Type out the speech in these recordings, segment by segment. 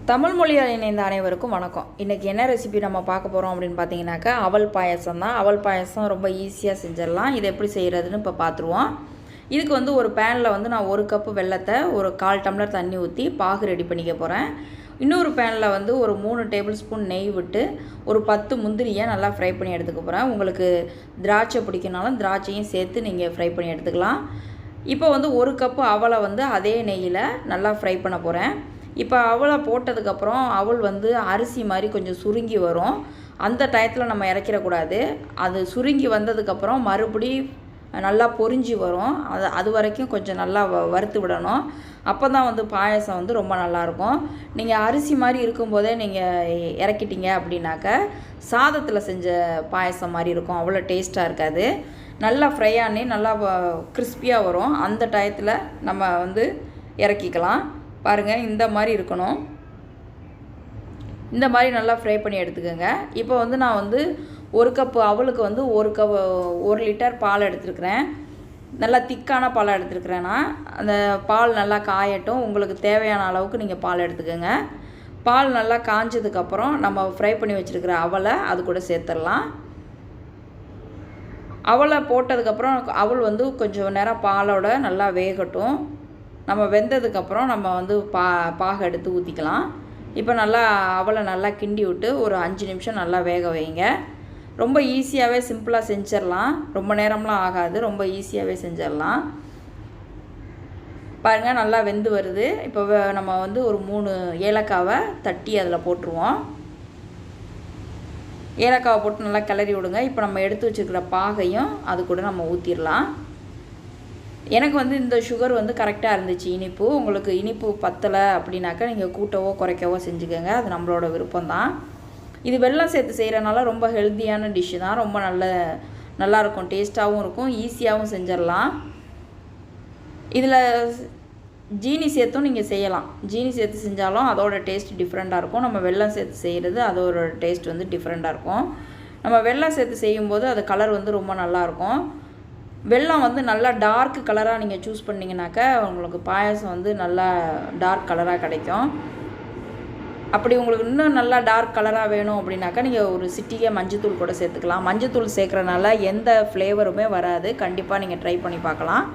தமிழ் மொழியால் இணைந்த அனைவருக்கும் வணக்கம். இன்றைக்கி என்ன ரெசிபி நம்ம பார்க்க போகிறோம் அப்படின்னு பார்த்தீங்கன்னாக்கா அவல் பாயசம் தான். அவல் பாயசம் ரொம்ப ஈஸியாக செஞ்சிடலாம். இதை எப்படி செய்கிறதுன்னு இப்போ பார்த்துருவோம். இதுக்கு ஒரு பேனில் நான் 1 கப்பு வெல்லத்தை ஒரு 1/4 டம்ளர் தண்ணி ஊற்றி பாகு ரெடி பண்ணிக்க போகிறேன். இன்னொரு பேனில் ஒரு 3 டேபிள் ஸ்பூன் நெய் விட்டு ஒரு 10 முந்திரியை நல்லா ஃப்ரை பண்ணி எடுத்துக்க போகிறேன். உங்களுக்கு திராட்சை பிடிக்கனாலும் திராட்சையும் சேர்த்து நீங்கள் ஃப்ரை பண்ணி எடுத்துக்கலாம். இப்போ 1 கப்பு அவலை அதே நெய்யில் நல்லா ஃப்ரை பண்ண போகிறேன். இப்போ அவலை போட்டதுக்கப்புறம் அவல் அரிசி மாதிரி கொஞ்சம் சுருங்கி வரும். அந்த டயத்தில் நம்ம இறக்கிடக்கூடாது. அது சுருங்கி வந்ததுக்கப்புறம் மறுபடி நல்லா பொரிஞ்சு வரும். அது வரைக்கும் கொஞ்சம் நல்லா வறுத்து விடணும். அப்போ தான் பாயசம் ரொம்ப நல்லாயிருக்கும். நீங்கள் அரிசி மாதிரி இருக்கும்போதே நீங்கள் இறக்கிட்டீங்க அப்படின்னாக்க சாதத்தில் செஞ்ச பாயசம் மாதிரி இருக்கும். அவ்வளோ டேஸ்ட்டாக இருக்காது. நல்லா ஃப்ரை ஆனி நல்லா கிறிஸ்பியாக வரும். அந்த டயத்தில் நம்ம இறக்கிக்கலாம். பாருங்கள், இந்த மாதிரி இருக்கணும். இந்த மாதிரி நல்லா ஃப்ரை பண்ணி எடுத்துக்கோங்க. இப்போ நான் 1 கப்பு அவலுக்கு 1 லிட்டர் பால் எடுத்துருக்கிறேன். நல்லா திக்கான பால் எடுத்துருக்கிறேன்னா அந்த பால் நல்லா காயட்டும். உங்களுக்கு தேவையான அளவுக்கு நீங்கள் பால் எடுத்துக்கோங்க. பால் நல்லா காஞ்சதுக்கப்புறம் நம்ம ஃப்ரை பண்ணி வச்சுருக்கிற அவலை அது கூட சேர்த்துடலாம். அவலை போட்டதுக்கப்புறம் அவல் கொஞ்சம் நேரம் பாலோட நல்லா வேகட்டும். நம்ம வெந்ததுக்கப்புறம் நம்ம பாகு எடுத்து ஊற்றிக்கலாம். இப்போ நல்லா அவலை நல்லா கிண்டி விட்டு ஒரு 5 நிமிஷம் நல்லா வேக வைங்க. ரொம்ப ஈஸியாகவே சிம்பிளாக செஞ்சிடலாம். ரொம்ப நேரம்லாம் ஆகாது. ரொம்ப ஈஸியாகவே செஞ்சிடலாம். பாருங்கள், நல்லா வெந்து வருது. இப்போ நம்ம ஒரு 3 ஏலக்காவை தட்டி அதில் போட்டுருவோம். ஏலக்காவை போட்டு நல்லா கிளறி விடுங்க. இப்போ நம்ம எடுத்து வச்சுருக்கிற பாகையும் அது கூட நம்ம ஊற்றிடலாம். எனக்கு இந்த சுகர் கரெக்டாக இருந்துச்சு இனிப்பு. உங்களுக்கு இனிப்பு பத்தலை அப்படின்னாக்கா நீங்கள் கூட்டவோ குறைக்கவோ செஞ்சுக்கோங்க. அது நம்மளோட விருப்பம்தான். இது வெல்லம் சேர்த்து செய்கிறனால ரொம்ப ஹெல்த்தியான டிஷ்ஷு தான். ரொம்ப நல்லாயிருக்கும். டேஸ்ட்டாகவும் இருக்கும். ஈஸியாகவும் செஞ்சிடலாம். இதில் ஜீனி சேர்த்தும் நீங்கள் செய்யலாம். ஜீனி சேர்த்து செஞ்சாலும் அதோட டேஸ்ட் டிஃப்ரெண்ட்டாக இருக்கும். நம்ம வெல்லம் சேர்த்து செய்கிறது அதோட டேஸ்ட் டிஃப்ரெண்ட்டாக இருக்கும். நம்ம வெல்லம் சேர்த்து செய்யும்போது அது கலர் ரொம்ப நல்லாயிருக்கும். வெல்லம் நல்லா டார்க் கலராக நீங்கள் சூஸ் பண்ணிங்கனாக்கா உங்களுக்கு பாயசம் நல்லா டார்க் கலராக கிடைக்கும். அப்படி உங்களுக்கு இன்னும் நல்லா டார்க் கலராக வேணும் அப்படின்னாக்கா நீங்கள் ஒரு சிட்டிகை மஞ்சத்தூள் கூட சேர்த்துக்கலாம். மஞ்சத்தூள் சேர்க்குறனால எந்த ஃப்ளேவருமே வராது. கண்டிப்பாக நீங்கள் ட்ரை பண்ணி பார்க்கலாம்.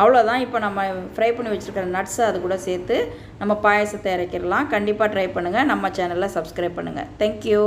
அவ்வளோதான். இப்போ நம்ம ஃப்ரை பண்ணி வச்சுருக்கிற நட்ஸை அது கூட சேர்த்து நம்ம பாயசத்தை இறக்கிடலாம். கண்டிப்பாக ட்ரை பண்ணுங்கள். நம்ம சேனலில் சப்ஸ்கிரைப் பண்ணுங்கள். தேங்க்யூ.